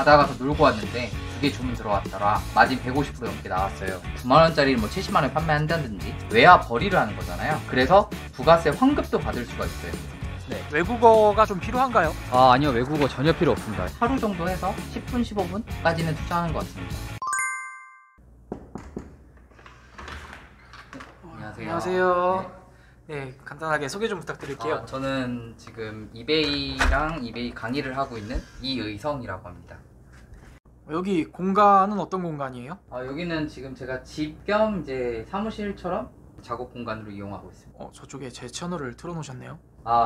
바다 가서 놀고 왔는데 2개 주문 들어왔더라. 마진 150% 넘게 나왔어요. 9만원짜리를 뭐 70만원에 판매한다든지 외화 벌이를 하는 거잖아요. 그래서 부가세 환급도 받을 수가 있어요. 네. 외국어가 좀 필요한가요? 아니요, 외국어 전혀 필요 없습니다. 하루 정도 해서 10분, 15분까지는 투자하는 것 같습니다. 안녕하세요. 안녕하세요. 네, 간단하게 소개 좀 부탁드릴게요. 저는 지금 이베이랑 이베이 강의를 하고 있는 이의성이라고 합니다. 여기 공간은 어떤 공간이에요? 여기는 지금 제가 집 겸 이제 사무실처럼 작업 공간으로 이용하고 있습니다. 저쪽에 제 채널을 틀어놓으셨네요.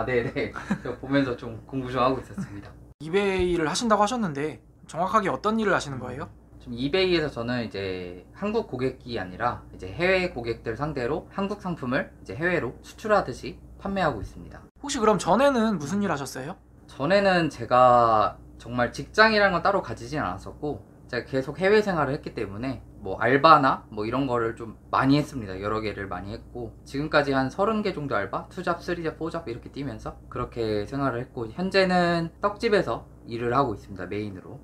네네. 제가 보면서 좀 공부 좀 하고 있었습니다. 이베이를 하신다고 하셨는데 정확하게 어떤 일을 하시는 거예요? 지금 이베이에서 저는 이제 한국 고객이 아니라 이제 해외 고객들 상대로 한국 상품을 이제 해외로 수출하듯이 판매하고 있습니다. 혹시 그럼 전에는 무슨 일 하셨어요? 전에는 제가 정말 직장이라는 건 따로 가지진 않았었고 제가 계속 해외 생활을 했기 때문에 뭐 알바나 뭐 이런 거를 좀 많이 했습니다. 여러 개를 많이 했고 지금까지 한 30개 정도 알바, 2잡, 3잡, 4잡 이렇게 뛰면서 그렇게 생활을 했고 현재는 떡집에서 일을 하고 있습니다. 메인으로.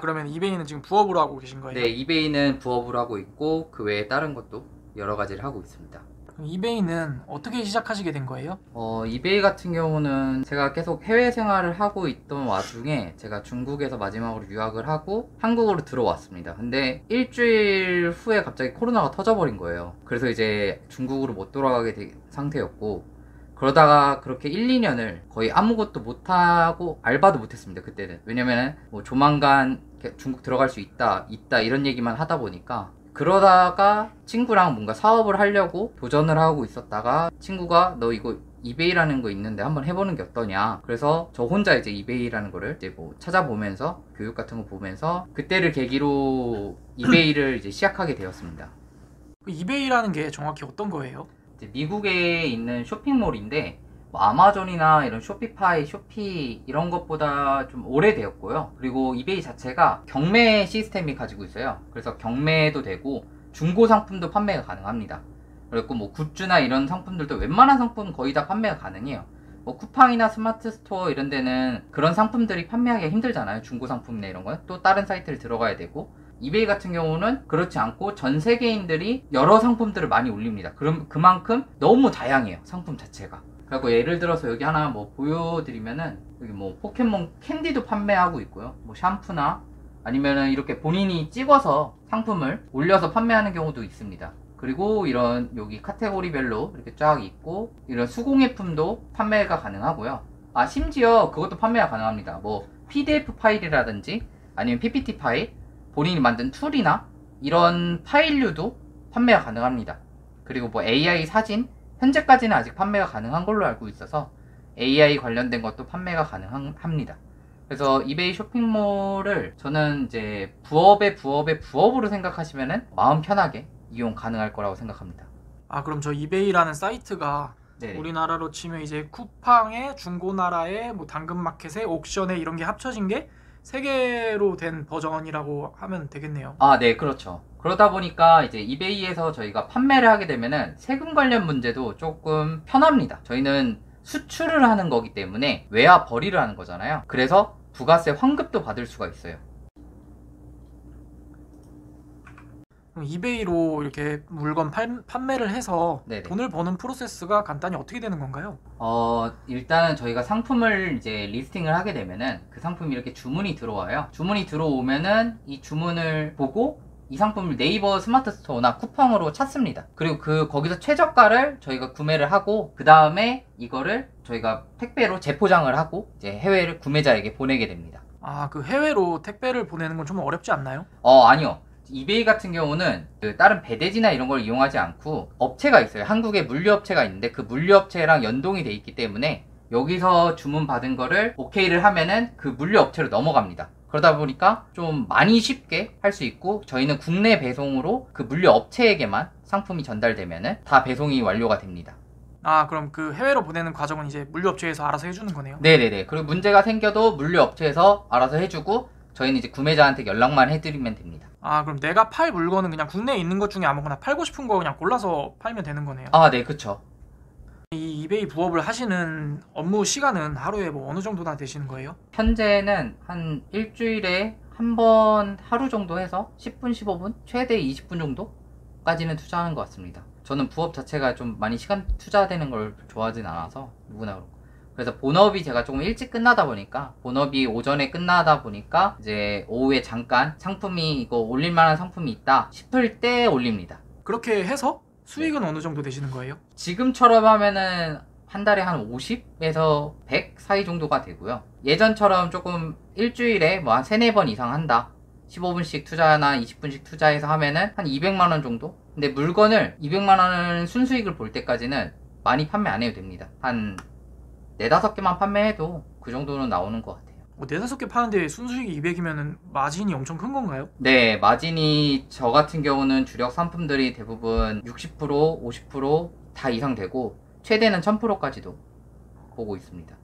그러면 이베이는 지금 부업으로 하고 계신 거예요? 네, 이베이는 부업으로 하고 있고 그 외에 다른 것도 여러 가지를 하고 있습니다. 그럼 이베이는 어떻게 시작하시게 된 거예요? 이베이 같은 경우는 제가 계속 해외 생활을 하고 있던 와중에 제가 중국에서 마지막으로 유학을 하고 한국으로 들어왔습니다. 근데 일주일 후에 갑자기 코로나가 터져버린 거예요. 그래서 이제 중국으로 못 돌아가게 된 상태였고 그러다가 그렇게 1, 2년을 거의 아무것도 못하고 알바도 못했습니다. 그때는. 왜냐면은 뭐 조만간 중국 들어갈 수 있다 이런 얘기만 하다 보니까 그러다가 친구랑 뭔가 사업을 하려고 도전을 하고 있었다가 친구가 너 이거 이베이라는 거 있는데 한번 해보는 게 어떠냐. 그래서 저 혼자 이제 이베이라는 거를 이제 뭐 찾아보면서 교육 같은 거 보면서 그때를 계기로 이베이를 이제 시작하게 되었습니다. 이베이라는 게 정확히 어떤 거예요? 이제 미국에 있는 쇼핑몰인데 뭐 아마존이나 이런 쇼피파이, 쇼피 이런 것보다 좀 오래되었고요. 그리고 이베이 자체가 경매 시스템이 가지고 있어요. 그래서 경매도 되고 중고 상품도 판매가 가능합니다. 그리고 뭐 굿즈나 이런 상품들도 웬만한 상품은 거의 다 판매가 가능해요. 뭐 쿠팡이나 스마트 스토어 이런 데는 그런 상품들이 판매하기가 힘들잖아요. 중고 상품이나 이런 거는 또 다른 사이트를 들어가야 되고 이베이 같은 경우는 그렇지 않고 전 세계인들이 여러 상품들을 많이 올립니다. 그럼 그만큼 너무 다양해요. 상품 자체가. 그리고 예를 들어서 여기 하나 뭐 보여드리면은 여기 뭐 포켓몬 캔디도 판매하고 있고요. 뭐 샴푸나 아니면은 이렇게 본인이 찍어서 상품을 올려서 판매하는 경우도 있습니다. 그리고 이런 여기 카테고리별로 이렇게 쫙 있고 이런 수공예품도 판매가 가능하고요. 심지어 그것도 판매가 가능합니다. 뭐 PDF 파일이라든지 아니면 PPT 파일 본인이 만든 툴이나 이런 파일류도 판매가 가능합니다. 그리고 뭐 AI 사진 현재까지는 아직 판매가 가능한 걸로 알고 있어서 AI 관련된 것도 판매가 가능합니다. 그래서 이베이 쇼핑몰을 저는 이제 부업의 부업으로 생각하시면은 마음 편하게 이용 가능할 거라고 생각합니다. 그럼 저 이베이라는 사이트가 네네. 우리나라로 치면 이제 쿠팡에 중고나라에 뭐 당근마켓에 옥션에 이런 게 합쳐진 게 3개로 된 버전이라고 하면 되겠네요. 네, 그렇죠. 그러다 보니까 이제 이베이에서 저희가 판매를 하게 되면은 세금 관련 문제도 조금 편합니다. 저희는 수출을 하는 거기 때문에 외화 벌이를 하는 거잖아요. 그래서 부가세 환급도 받을 수가 있어요. 그럼 이베이로 이렇게 물건 판매를 해서 네네. 돈을 버는 프로세스가 간단히 어떻게 되는 건가요? 일단은 저희가 상품을 이제 리스팅을 하게 되면은 그 상품이 이렇게 주문이 들어와요. 주문이 들어오면은 이 주문을 보고 이 상품을 네이버 스마트 스토어나 쿠팡으로 찾습니다. 그리고 거기서 최저가를 저희가 구매를 하고 그 다음에 이거를 저희가 택배로 재포장을 하고 이제 해외를 구매자에게 보내게 됩니다. 그 해외로 택배를 보내는 건 좀 어렵지 않나요? 아니요. 이베이 같은 경우는 다른 배대지나 이런 걸 이용하지 않고 업체가 있어요. 한국에 물류업체가 있는데 그 물류업체랑 연동이 돼 있기 때문에 여기서 주문 받은 거를 오케이를 하면은 그 물류업체로 넘어갑니다. 그러다 보니까 좀 많이 쉽게 할 수 있고 저희는 국내 배송으로 그 물류업체에게만 상품이 전달되면은 다 배송이 완료가 됩니다. 그럼 그 해외로 보내는 과정은 이제 물류업체에서 알아서 해주는 거네요? 네네네. 그리고 문제가 생겨도 물류업체에서 알아서 해주고 저희는 이제 구매자한테 연락만 해드리면 됩니다. 그럼 내가 팔 물건은 그냥 국내에 있는 것 중에 아무거나 팔고 싶은 거 그냥 골라서 팔면 되는 거네요? 네, 그쵸. 이 이베이 부업을 하시는 업무 시간은 하루에 뭐 어느 정도나 되시는 거예요? 현재는 한 일주일에 한 번 하루 정도 해서 10분, 15분, 최대 20분 정도까지는 투자하는 것 같습니다. 저는 부업 자체가 좀 많이 시간 투자되는 걸 좋아하진 않아서 누구나 그렇고. 그래서 본업이 제가 조금 일찍 끝나다 보니까, 본업이 오전에 끝나다 보니까 이제 오후에 잠깐 상품이 이거 올릴만한 상품이 있다 싶을 때 올립니다. 그렇게 해서 수익은 어느 정도 되시는 거예요? 지금처럼 하면은 한 달에 한 50에서 100 사이 정도가 되고요. 예전처럼 조금 일주일에 뭐 한 3, 4번 이상 한다, 15분씩 투자나 20분씩 투자해서 하면은 한 200만원 정도? 근데 물건을 200만원을 순수익을 볼 때까지는 많이 판매 안 해도 됩니다. 한 4, 5개만 판매해도 그 정도는 나오는 것 같아요. 4-5개 파는데 순수익이 200이면 마진이 엄청 큰 건가요? 네, 마진이 저 같은 경우는 주력 상품들이 대부분 60%, 50% 다 이상 되고 최대는 1000%까지도 보고 있습니다.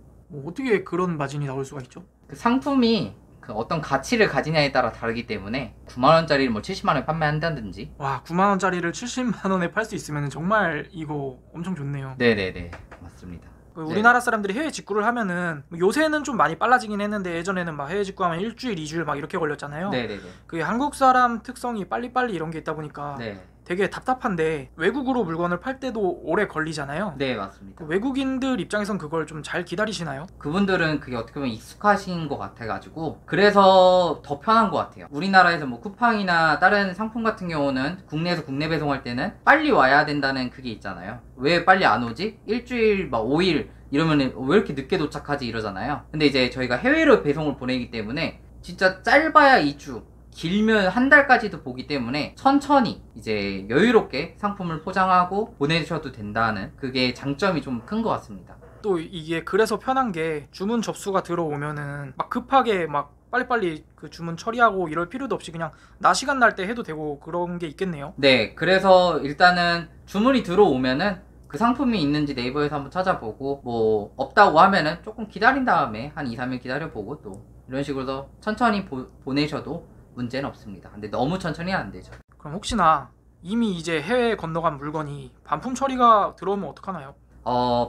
어떻게 그런 마진이 나올 수가 있죠? 그 상품이 그 어떤 가치를 가지냐에 따라 다르기 때문에 9만원짜리를 뭐 70만원에 판매한다든지. 와, 9만원짜리를 70만원에 팔 수 있으면 정말 이거 엄청 좋네요. 네네네, 맞습니다. 우리나라 사람들이 해외 직구를 하면은 요새는 좀 많이 빨라지긴 했는데 예전에는 막 해외 직구하면 일주일, 2주일 막 이렇게 걸렸잖아요. 네네네. 그게 한국 사람 특성이 빨리빨리 이런 게 있다 보니까 네. 되게 답답한데 외국으로 물건을 팔 때도 오래 걸리잖아요. 네, 맞습니다. 그 외국인들 입장에선 그걸 좀 잘 기다리시나요? 그분들은 그게 어떻게 보면 익숙하신 것 같아가지고 그래서 더 편한 것 같아요. 우리나라에서 뭐 쿠팡이나 다른 상품 같은 경우는 국내에서 국내 배송할 때는 빨리 와야 된다는 그게 있잖아요. 왜 빨리 안 오지? 일주일 막 5일 이러면 왜 이렇게 늦게 도착하지 이러잖아요. 근데 이제 저희가 해외로 배송을 보내기 때문에 진짜 짧아야 2주, 길면 한 달까지도 보기 때문에 천천히 이제 여유롭게 상품을 포장하고 보내주셔도 된다는 그게 장점이 좀 큰 것 같습니다. 또 이게 그래서 편한 게 주문 접수가 들어오면은 막 급하게 막 빨리빨리 그 주문 처리하고 이럴 필요도 없이 그냥 나 시간 날 때 해도 되고 그런 게 있겠네요. 네, 그래서 일단은 주문이 들어오면은 그 상품이 있는지 네이버에서 한번 찾아보고 뭐 없다고 하면은 조금 기다린 다음에 한 2, 3일 기다려보고 또 이런 식으로 천천히 보내셔도 문제는 없습니다. 근데 너무 천천히 안 되죠. 그럼 혹시나 이미 이제 해외에 건너간 물건이 반품 처리가 들어오면 어떡하나요?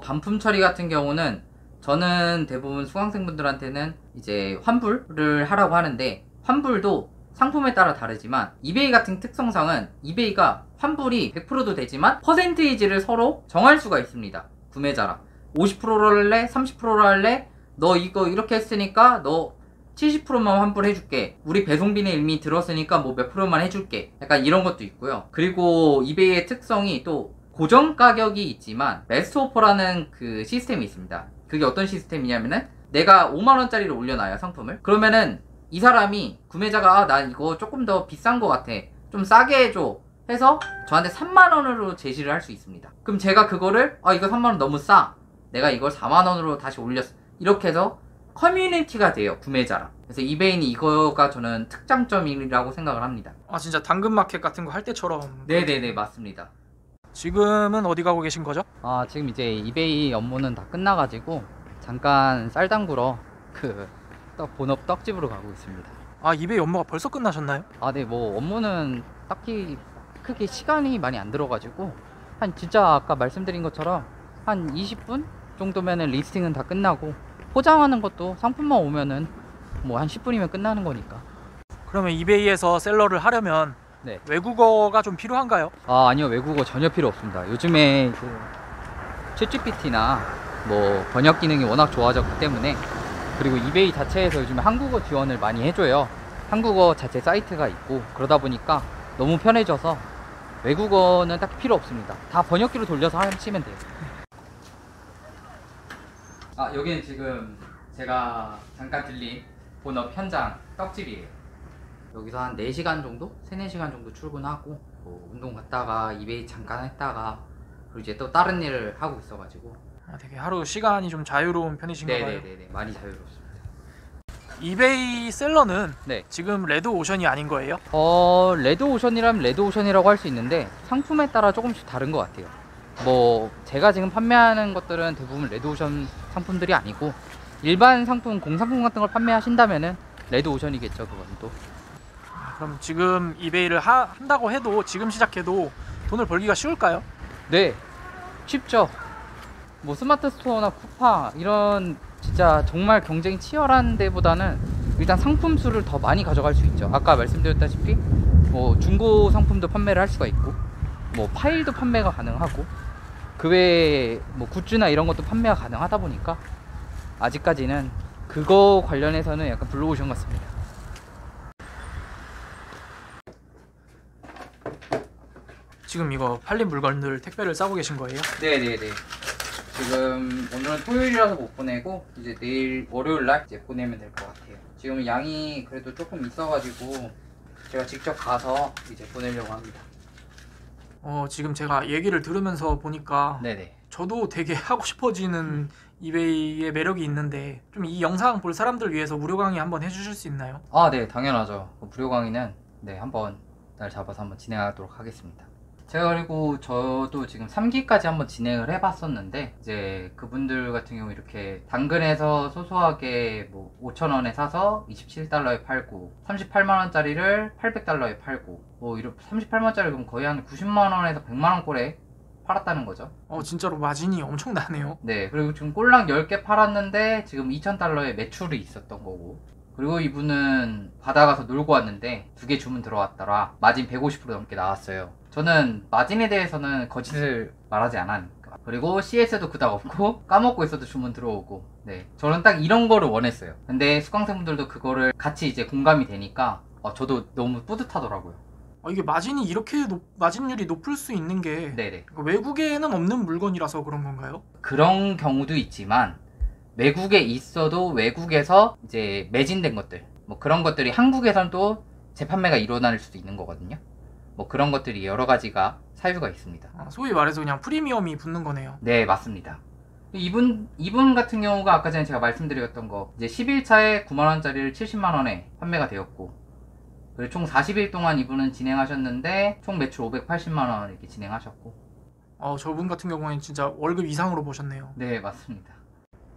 반품 처리 같은 경우는 저는 대부분 수강생분들한테는 이제 환불을 하라고 하는데, 환불도 상품에 따라 다르지만 이베이 같은 특성상은 이베이가 환불이 100%도 되지만 퍼센테이지를 서로 정할 수가 있습니다. 구매자랑 50%로 할래? 30%로 할래? 너 이거 이렇게 했으니까 너 70%만 환불해줄게. 우리 배송비는 이미 들었으니까 뭐 몇 프로만 해줄게. 약간 이런 것도 있고요. 그리고 이베이의 특성이 또 고정 가격이 있지만 베스트 오퍼라는 그 시스템이 있습니다. 그게 어떤 시스템이냐면은 내가 5만원짜리를 올려놔요, 상품을. 그러면은 이 사람이 구매자가 나 이거 조금 더 비싼 거 같아, 좀 싸게 해줘 해서 저한테 3만원으로 제시를 할 수 있습니다. 그럼 제가 그거를 이거 3만원 너무 싸, 내가 이걸 4만원으로 다시 올렸어, 이렇게 해서 커뮤니티가 돼요, 구매자랑. 그래서 이베이는 이거가 저는 특장점이라고 생각을 합니다. 진짜 당근마켓 같은 거 할 때처럼. 네네네, 맞습니다. 지금은 어디 가고 계신 거죠? 지금 이제 이베이 업무는 다 끝나가지고 잠깐 쌀 담그러 본업 떡집으로 가고 있습니다. 이베이 업무가 벌써 끝나셨나요? 네, 뭐 업무는 딱히 크게 시간이 많이 안 들어가지고 진짜 아까 말씀드린 것처럼 한 20분 정도면은 리스팅은 다 끝나고 포장하는 것도 상품만 오면은 뭐 한 10분이면 끝나는 거니까. 그러면 이베이에서 셀러를 하려면 네. 외국어가 좀 필요한가요? 아니요, 외국어 전혀 필요 없습니다. 요즘에 챗GPT나 뭐 번역 기능이 워낙 좋아졌기 때문에, 그리고 이베이 자체에서 요즘에 한국어 지원을 많이 해줘요. 한국어 자체 사이트가 있고 그러다 보니까 너무 편해져서 외국어는 딱히 필요 없습니다. 다 번역기로 돌려서 하시면 돼요. 여기는 지금 제가 잠깐 들린 본업 현장 떡집이에요. 여기서 한 4시간 정도? 3, 4시간 정도 출근하고 뭐 운동 갔다가 이베이 잠깐 했다가 그리고 이제 또 다른 일을 하고 있어가지고. 되게 하루 시간이 좀 자유로운 편이신가 봐요. 네네네, 많이 자유롭습니다. 이베이 셀러는 네. 지금 레드오션이 아닌 거예요? 레드오션이라면 레드오션이라고 할 수 있는데 상품에 따라 조금씩 다른 것 같아요. 뭐 제가 지금 판매하는 것들은 대부분 레드오션 상품들이 아니고 일반 상품, 공상품 같은 걸 판매하신다면은 레드오션이겠죠, 그건 또. 그럼 지금 이베이를 한다고 해도 지금 시작해도 돈을 벌기가 쉬울까요? 네, 쉽죠. 뭐 스마트 스토어나 쿠팡 이런 진짜 정말 경쟁이 치열한 데보다는 일단 상품 수를 더 많이 가져갈 수 있죠. 아까 말씀드렸다시피 뭐 중고 상품도 판매를 할 수가 있고 뭐 파일도 판매가 가능하고 그 외에 뭐 굿즈나 이런 것도 판매가 가능하다 보니까 아직까지는 그거 관련해서는 약간 블루오션 같습니다. 지금 이거 팔린 물건들 택배를 싸고 계신 거예요? 네네네. 지금 오늘은 토요일이라서 못 보내고 이제 내일 월요일날 이제 보내면 될 것 같아요. 지금 양이 그래도 조금 있어가지고 제가 직접 가서 이제 보내려고 합니다. 지금 제가 얘기를 들으면서 보니까 네네. 저도 되게 하고 싶어지는 이베이의 매력이 있는데 좀 이 영상 볼 사람들 위해서 무료 강의 한번 해주실 수 있나요? 아, 네, 당연하죠. 무료 강의는 네, 한번 날 잡아서 한번 진행하도록 하겠습니다. 제가 그리고 저도 지금 3기까지 한번 진행을 해봤었는데 이제 그분들 같은 경우 이렇게 당근에서 소소하게 뭐 5,000원에 사서 27달러에 팔고 38만원짜리를 800달러에 팔고 뭐 이렇게 38만원짜리 그럼 거의 한 90만원에서 100만원 꼴에 팔았다는 거죠. 진짜로 마진이 엄청 나네요. 네, 그리고 지금 꼴랑 10개 팔았는데 지금 2,000달러의 매출이 있었던 거고, 그리고 이분은 받아가서 놀고 왔는데 2개 주문 들어왔더라. 마진 150% 넘게 나왔어요. 저는 마진에 대해서는 거짓을 말하지 않으니까. 그리고 CS도 그닥 없고 까먹고 있어도 주문 들어오고, 네, 저는 딱 이런 거를 원했어요. 근데 수강생분들도 그거를 같이 이제 공감이 되니까 저도 너무 뿌듯하더라고요. 이게 마진이 이렇게 마진율이 높을 수 있는 게 네네. 외국에는 없는 물건이라서 그런 건가요? 그런 경우도 있지만 외국에 있어도 외국에서 이제 매진된 것들, 뭐 그런 것들이 한국에선 또 재판매가 일어날 수도 있는 거거든요. 뭐 그런 것들이 여러 가지가 사유가 있습니다. 소위 말해서 그냥 프리미엄이 붙는 거네요. 네, 맞습니다. 이분 같은 경우가 아까 전에 제가 말씀드렸던 거, 이제 10일차에 9만원짜리를 70만원에 판매가 되었고, 그리고 총 40일 동안 이분은 진행하셨는데 총 매출 580만원 이렇게 진행하셨고. 저분 같은 경우에는 진짜 월급 이상으로 보셨네요. 네, 맞습니다.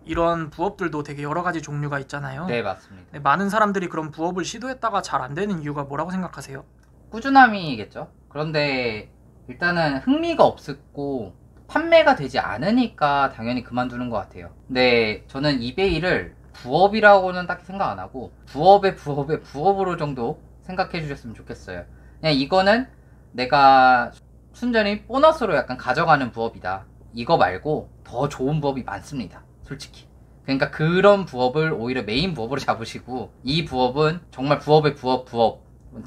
이런 부업들도 되게 여러 가지 종류가 있잖아요. 네, 맞습니다. 네, 많은 사람들이 그런 부업을 시도했다가 잘 안 되는 이유가 뭐라고 생각하세요? 꾸준함이겠죠. 그런데 일단은 흥미가 없었고 판매가 되지 않으니까 당연히 그만두는 것 같아요. 근데 저는 이베이를 부업이라고는 딱히 생각 안 하고 부업으로 정도 생각해 주셨으면 좋겠어요. 그냥 이거는 내가 순전히 보너스로 약간 가져가는 부업이다. 이거 말고 더 좋은 부업이 많습니다. 솔직히. 그러니까 그런 부업을 오히려 메인 부업으로 잡으시고, 이 부업은 정말 부업의 부업,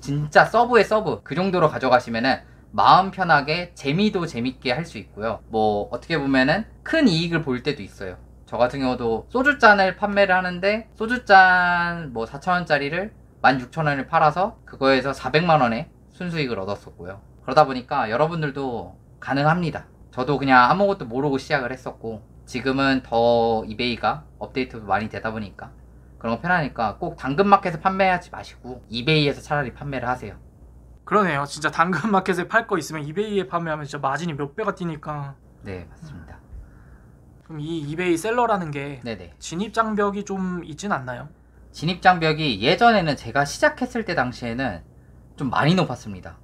진짜 서브의 서브, 그 정도로 가져가시면은 마음 편하게 재미도 재밌게 할 수 있고요. 뭐 어떻게 보면은 큰 이익을 볼 때도 있어요. 저 같은 경우도 소주잔을 판매를 하는데 소주잔 뭐 4,000원짜리를 16,000원을 팔아서 그거에서 400만원의 순수익을 얻었었고요. 그러다 보니까 여러분들도 가능합니다. 저도 그냥 아무것도 모르고 시작을 했었고, 지금은 더 이베이가 업데이트도 많이 되다 보니까 그런 거 편하니까 꼭 당근마켓에서 판매하지 마시고 이베이에서 차라리 판매를 하세요. 그러네요. 진짜 당근마켓에 팔 거 있으면 이베이에 판매하면 진짜 마진이 몇 배가 뛰니까. 네, 맞습니다. 그럼 이 이베이 셀러라는 게 네네. 진입 장벽이 좀 있진 않나요? 진입 장벽이 예전에는 제가 시작했을 때 당시에는 좀 많이 높았습니다.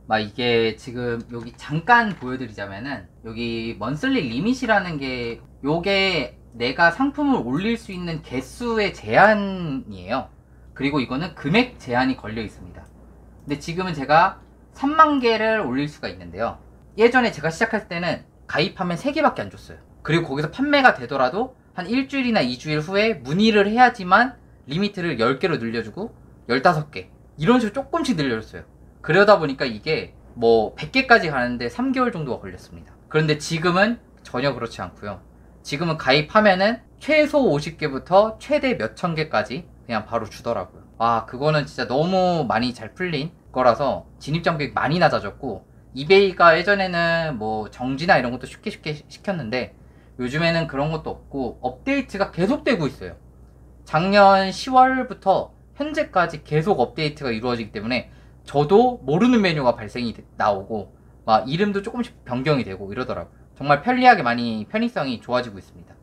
막 이게 지금 여기 잠깐 보여드리자면은 여기 먼슬리 리밋이라는 게, 요게 내가 상품을 올릴 수 있는 개수의 제한이에요. 그리고 이거는 금액 제한이 걸려 있습니다. 근데 지금은 제가 3만 개를 올릴 수가 있는데요. 예전에 제가 시작할 때는 가입하면 3개밖에 안 줬어요. 그리고 거기서 판매가 되더라도 한 일주일이나 2주일 후에 문의를 해야지만 리미트를 10개로 늘려주고 15개 이런 식으로 조금씩 늘려줬어요. 그러다 보니까 이게 뭐 100개까지 가는데 3개월 정도가 걸렸습니다. 그런데 지금은 전혀 그렇지 않고요. 지금은 가입하면은 최소 50개부터 최대 몇천 개까지 그냥 바로 주더라고요. 그거는 진짜 너무 많이 잘 풀린 거라서 진입 장벽이 많이 낮아졌고, 이베이가 예전에는 뭐 정지나 이런 것도 쉽게 시켰는데 요즘에는 그런 것도 없고 업데이트가 계속되고 있어요. 작년 10월부터 현재까지 계속 업데이트가 이루어지기 때문에 저도 모르는 메뉴가 발생이 나오고 막 이름도 조금씩 변경이 되고 이러더라고요. 정말 편리하게 많이 편의성이 좋아지고 있습니다.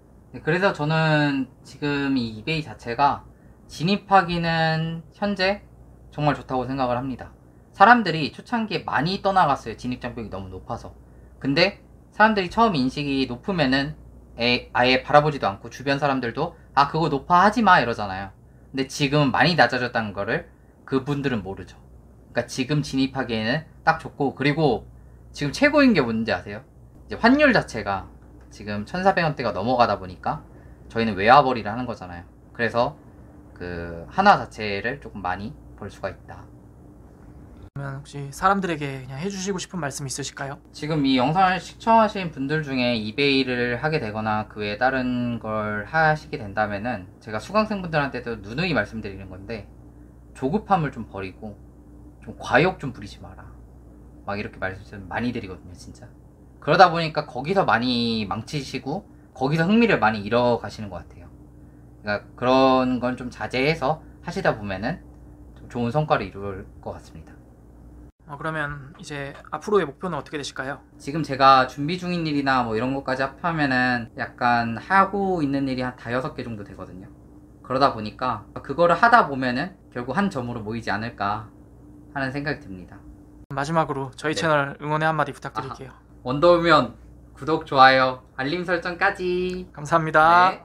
그래서 저는 지금 이 이베이 자체가 진입하기는 현재 정말 좋다고 생각을 합니다. 사람들이 초창기에 많이 떠나갔어요. 진입장벽이 너무 높아서. 근데 사람들이 처음 인식이 높으면은 아예 바라보지도 않고 주변 사람들도 그거 높아 하지마 이러잖아요. 근데 지금은 많이 낮아졌다는 거를 그분들은 모르죠. 그러니까 지금 진입하기에는 딱 좋고, 그리고 지금 최고인 게 뭔지 아세요? 이제 환율 자체가 지금 1,400원대가 넘어가다 보니까 저희는 외화벌이를 하는 거잖아요. 그래서 그 한화 자체를 조금 많이 벌 수가 있다. 그러면 혹시 사람들에게 그냥 해주시고 싶은 말씀 있으실까요? 지금 이 영상을 시청하신 분들 중에 이베이를 하게 되거나 그 외에 다른 걸 하시게 된다면은 제가 수강생분들한테도 누누이 말씀드리는 건데, 조급함을 좀 버리고 좀 과욕 좀 부리지 마라, 막 이렇게 말씀 많이 드리거든요, 진짜. 그러다 보니까 거기서 많이 망치시고 거기서 흥미를 많이 잃어가시는 것 같아요. 그러니까 그런 건 좀 자제해서 하시다 보면은 좀 좋은 성과를 이룰 것 같습니다. 그러면 이제 앞으로의 목표는 어떻게 되실까요? 지금 제가 준비 중인 일이나 뭐 이런 것까지 합하면은 약간 하고 있는 일이 한 5-6개 정도 되거든요. 그러다 보니까 그거를 하다 보면은 결국 한 점으로 모이지 않을까 하는 생각이 듭니다. 마지막으로 저희 네. 채널 응원의 한마디 부탁드릴게요. 원더우먼 구독, 좋아요, 알림 설정까지. 감사합니다. 네.